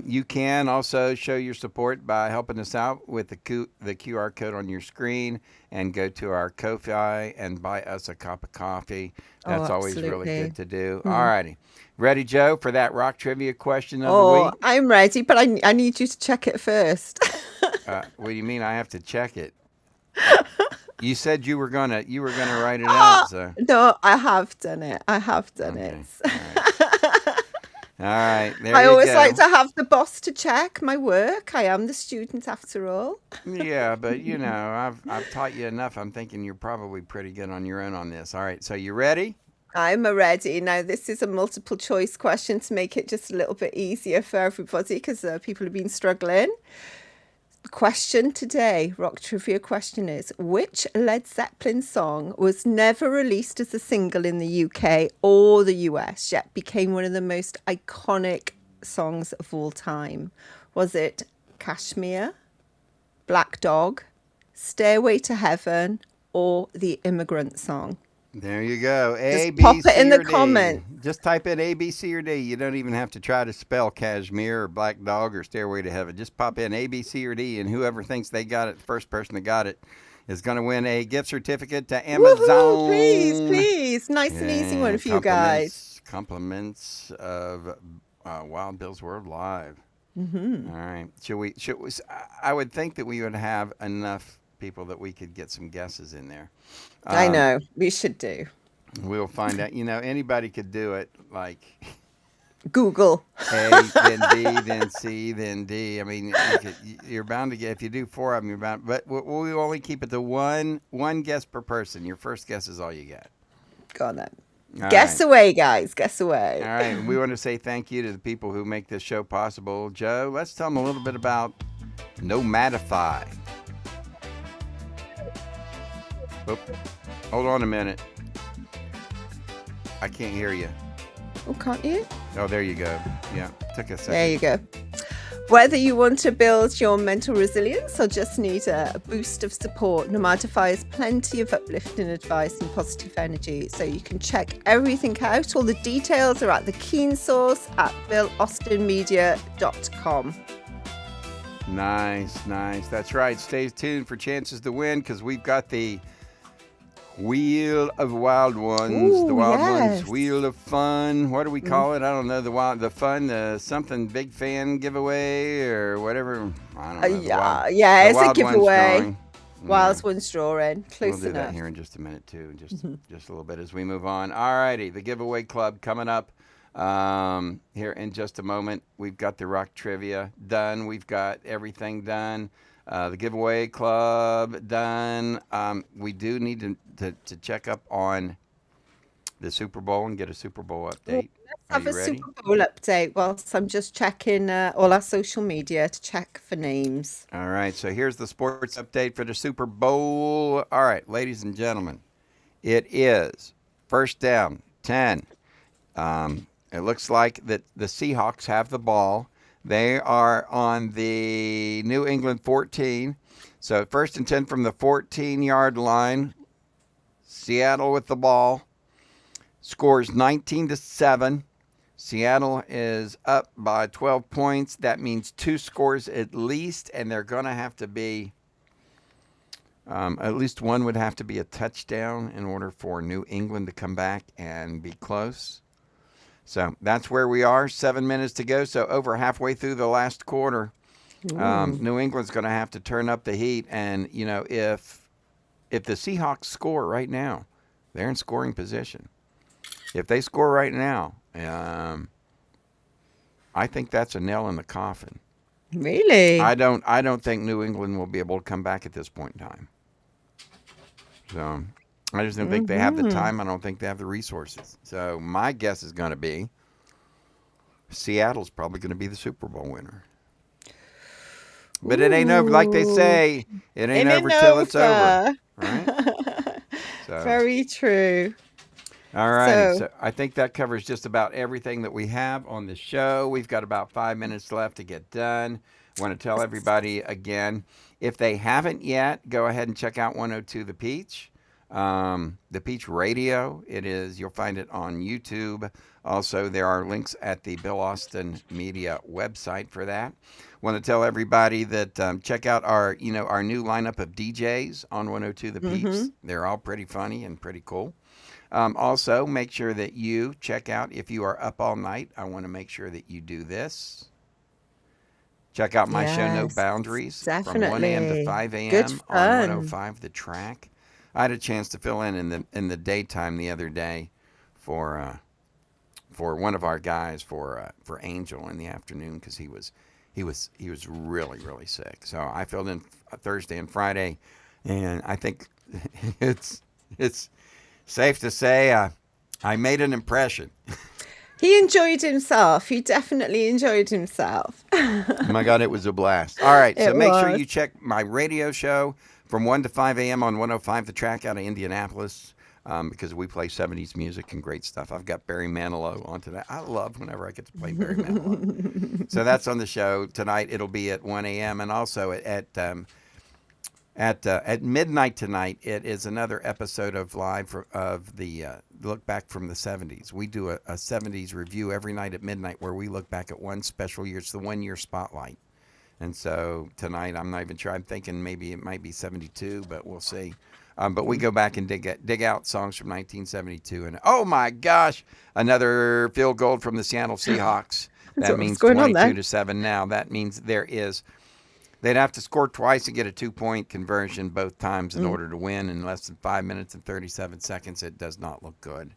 You can also show your support by helping us out with the QR code on your screen and go to our Ko-Fi and buy us a cup of coffee. That's always really absolutely. good to do. All righty. Ready, Joe, for that rock trivia question of the Oh, week? I'm ready, but I need you to check it first. What do you mean I have to check it? You said you were gonna write it out. So No, I have done it. I have done okay. it. All right. There I you always go. like to have the boss to check my work. I am the student after all. Yeah, but I've taught you enough. I'm thinking you're probably pretty good on your own on this. All right. So you ready? I'm ready. Now, this is a multiple choice question to make it just a little bit easier for everybody because people have been struggling. The question today, rock trivia question is, which Led Zeppelin song was never released as a single in the UK or the US, yet became one of the most iconic songs of all time? Was it Kashmir, Black Dog, Stairway to Heaven, or The Immigrant Song? There you go. A, Just B, pop it C, in or the D. comment. Just type in A, B, C, or D. You don't even have to try to spell Kashmir or Black Dog or Stairway to Heaven. Just pop in A, B, C, or D, and whoever thinks they got it, the first person that got it, is going to win a gift certificate to Amazon. Woohoo! Please, please. Nice and easy one for you guys. Compliments of Wild Bill's World Live. Mm-hmm. All right. Should we? I would think that we would have enough people that we could get some guesses in there. I know. We should do. We'll find out. Anybody could do it. Like Google. A, then B, then C, then D. I mean, you're bound to get. If you do 4 of them, you're bound. But we only keep it to one guess per person. Your first guess is all you get. Go on then. All Guess right. away, guys. Guess away. All right. And we want to say thank you to the people who make this show possible. Joe, let's tell them a little bit about Nomadify. Oop. Hold on a minute. I can't hear you. Oh, can't you? Oh, there you go. Yeah, took a second. There you go. Whether you want to build your mental resilience or just need a boost of support, Nomadify has plenty of uplifting advice and positive energy. So you can check everything out. All the details are at the Keen Source at BillAustinMedia.com. Nice. That's right. Stay tuned for chances to win because we've got the Wheel of Wild Ones. Ooh, the Wild yes. Ones Wheel of Fun. What do we call it? I don't know. The fun, something big fan giveaway or whatever. I don't know. The Yeah, Wild- yeah, the it's a Wild Ones giveaway. drawing. Wild One's drawing. Close We'll do enough. that here in just a minute too, just a little bit as we move on. All righty, the giveaway club coming up here in just a moment. We've got the rock trivia done. We've got everything done. The giveaway club done. We do need to check up on the Super Bowl and get a Super Bowl update. Are Have you a ready? Super Bowl update whilst I'm just checking all our social media to check for names. All right, so here's the sports update for the Super Bowl. All right, ladies and gentlemen, it is first down, 10. It looks like that the Seahawks have the ball. They are on the New England 14. So first and 10 from the 14-yard line. Seattle with the ball. Scores 19-7. Seattle is up by 12 points. That means 2 scores at least, and they're going to have to be at least one would have to be a touchdown in order for New England to come back and be close. So that's where we are. 7 minutes to go. So over halfway through the last quarter, New England's going to have to turn up the heat. And if the Seahawks score right now, they're in scoring position. If they score right now, I think that's a nail in the coffin. Really? I don't think New England will be able to come back at this point in time. So I just don't think they have the time. I don't think they have the resources. So my guess is going to be Seattle's probably going to be the Super Bowl winner. But it ain't over, like they say. It ain't over till it's over. Right? So, Very true. all right. So- So I think that covers just about everything that we have on the show. We've got about 5 minutes left to get done. Want to tell everybody again, if they haven't yet, go ahead and check out 102 The Peach. The Peach Radio. You'll find it on YouTube. Also, there are links at the Bill Austin Media website for that. Want to tell everybody that check out our new lineup of DJs on 102 The Peeps. They're all pretty funny and pretty cool. Also, make sure that you check out, if you are up all night, I want to make sure that you do this. Check out my show, No Yes, Boundaries, from 1 a.m. to definitely. 5 Good a.m. on fun. 105 The Track. I had a chance to fill in the daytime the other day for one of our guys for Angel in the afternoon because he was really, really sick. So I filled in Thursday and Friday, and I think it's safe to say I made an impression. He enjoyed himself. He definitely enjoyed himself. Oh my God, it was a blast. All right, so It make sure was. you check my radio show from 1 to 5 a.m. on 105 The Track out of Indianapolis because we play 70s music and great stuff. I've got Barry Manilow on today. I love whenever I get to play Barry Manilow. So that's on the show tonight. It'll be at 1 a.m. and also at At midnight tonight, it is another episode of of the Look Back from the 70s. We do a 70s review every night at midnight where we look back at one special year. It's the 1 year spotlight. And so tonight, I'm not even sure. I'm thinking maybe it might be 72, but we'll see. But we go back and dig out songs from 1972. And oh my gosh, another field goal from the Seattle Seahawks. That means 22-7 now. That means they'd have to score twice and get a 2-point conversion both times in order to win in less than 5 minutes and 37 seconds. It does not look good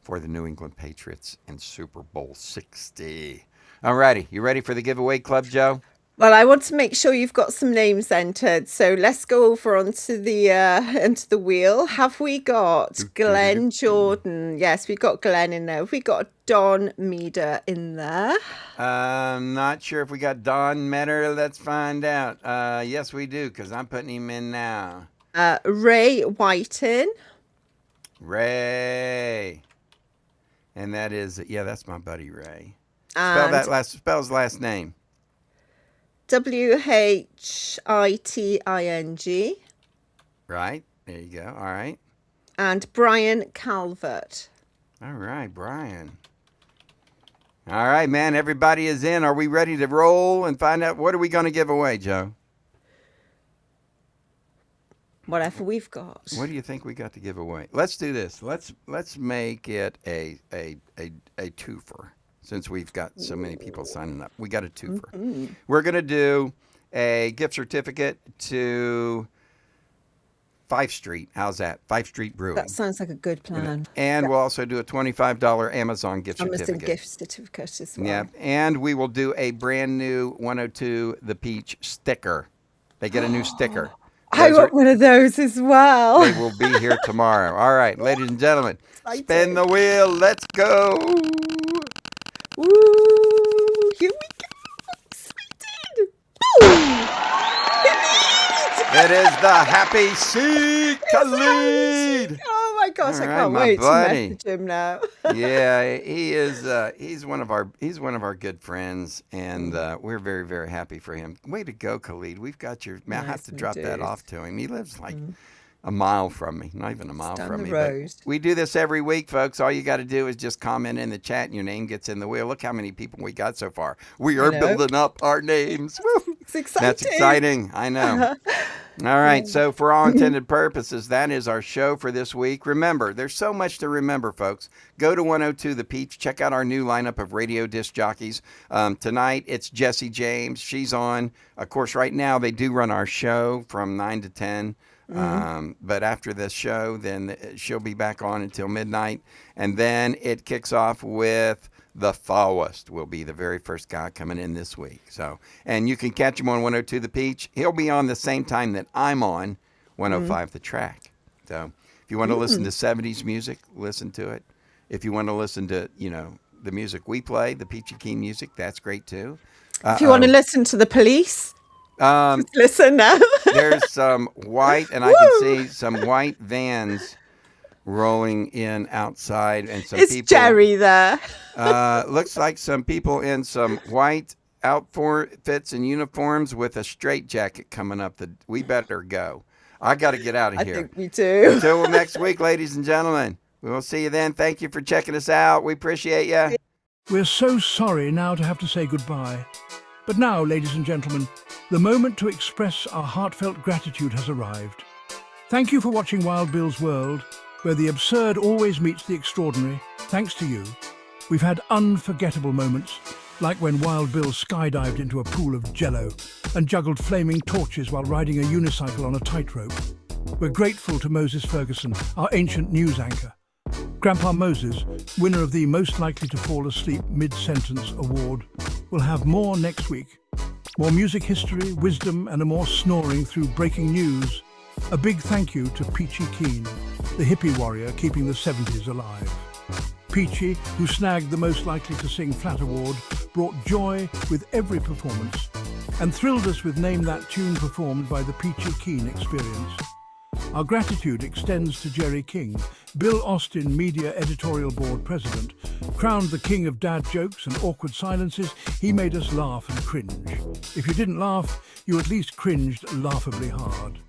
for the New England Patriots in Super Bowl 60. All righty. You ready for the giveaway club, Joe? Well, I want to make sure you've got some names entered. So let's go over onto the wheel. Have we got Glenn Jordan? Yes, we've got Glenn in there. Have we got Don Meader in there? Not sure if we got Don Meader. Let's find out. Yes, we do, because I'm putting him in now. Ray Whiten. Ray. And that is, that's my buddy Ray. Spell his last name. Whiting. Right. There you go. All right. And Brian Calvert. All right, Brian. All right, man. Everybody is in. Are we ready to roll and find out what are we going to give away, Joe? Whatever we've got. What do you think we got to give away? Let's do this. Let's make it a twofer. Since we've got so many people signing up, we got a twofer. Mm-hmm. We're going to do a gift certificate to 5th Street. How's that? 5th Street Brewing. That sounds like a good plan. And we'll also do a $25 Amazon gift certificate. Amazon gift certificate as well. Yeah, and we will do a brand new 102 The Peach sticker. They get a new sticker. I want one of those as well. They will be here tomorrow. All right, ladies and gentlemen, spin the wheel. Let's go. Woo! Here we go! I'm excited! Ooh! It is the Happy C. Khalid. Oh my gosh! I can't wait to message him now. Yeah, he is. He's one of our good friends, and we're very, very happy for him. Way to go, Khalid! We've got your. I have to drop that off to him. He lives like a mile from me, not even a mile from me. But we do this every week, folks. All you got to do is just comment in the chat, and your name gets in the wheel. Look how many people we got so far. We are building up our names. Woo. It's exciting. That's exciting. I know. All right. So for all intended purposes, that is our show for this week. Remember, there's so much to remember, folks. Go to 102 The Peach. Check out our new lineup of radio disc jockeys. Tonight, it's Jessie James. She's on. Of course, right now, they do run our show from 9 to 10. But after this show, then she'll be back on until midnight. And then it kicks off with the Fawest will be the very first guy coming in this week. So, and you can catch him on 102 The Peach. He'll be on the same time that I'm on 105 The Track. So if you want to listen to 70s music, listen to it. If you want to listen to, the music we play, the Peachy Keen music, that's great too. If you want to listen to the Police, just listen now. There's some white, and I can see some white vans rolling in outside, and some people. It's Jerry there. Looks like some people in some white outfits and uniforms with a straitjacket coming up. We better go. I got to get out of here. I think we do. Until next week, ladies and gentlemen. We will see you then. Thank you for checking us out. We appreciate you. We're so sorry now to have to say goodbye. But now, ladies and gentlemen, the moment to express our heartfelt gratitude has arrived. Thank you for watching Wild Bill's World, where the absurd always meets the extraordinary. Thanks to you, we've had unforgettable moments, like when Wild Bill skydived into a pool of jello and juggled flaming torches while riding a unicycle on a tightrope. We're grateful to Moses Ferguson, our ancient news anchor. Grandpa Moses, winner of the Most Likely to Fall Asleep Mid-Sentence Award, will have more next week. More music history, wisdom, and a more snoring through breaking news. A big thank you to Peachy Keen, the hippie warrior keeping the 70s alive. Peachy, who snagged the Most Likely to Sing Flat Award, brought joy with every performance and thrilled us with Name That Tune performed by the Peachy Keen Experience. Our gratitude extends to Jerry King, Bill Austin Media Editorial Board President. Crowned the king of dad jokes and awkward silences, he made us laugh and cringe. If you didn't laugh, you at least cringed laughably hard.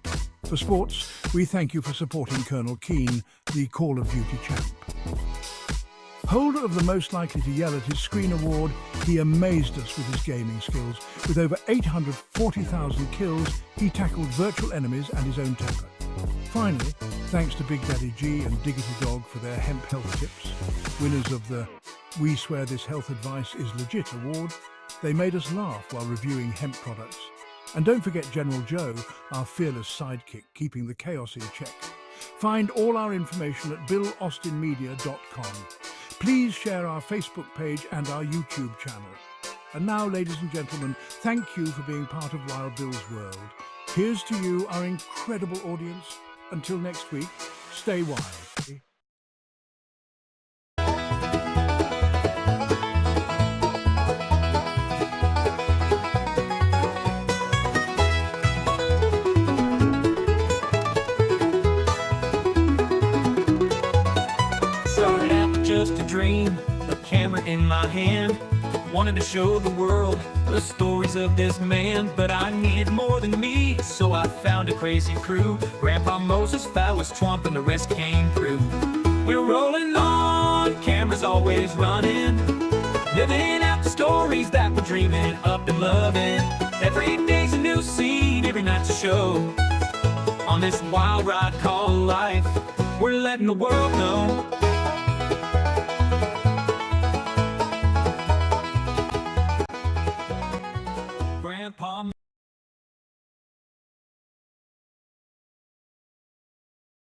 For sports, we thank you for supporting Colonel Keane, the Call of Duty champ. Holder of the Most Likely to Yell at His Screen award, he amazed us with his gaming skills. With over 840,000 kills, he tackled virtual enemies and his own temper. Finally, thanks to Big Daddy G and Diggity Dog for their hemp health tips, winners of the We Swear This Health Advice is Legit award, they made us laugh while reviewing hemp products. And don't forget General Joe, our fearless sidekick, keeping the chaos in check. Find all our information at BillAustinMedia.com. Please share our Facebook page and our YouTube channel. And now, ladies and gentlemen, thank you for being part of Wild Bill's world. Here's to you, our incredible audience. Until next week, stay wild. Started out just a dream, a camera in my hand. Wanted to show the world the stories of this man, but I needed more than me, so I found a crazy crew. Grandpa Moses Fowler's Twump and the rest came through. We're rolling on, cameras always running, living out the stories that we're dreaming up and loving. Every day's a new scene, every night's a show. On this wild ride called life, we're letting the world know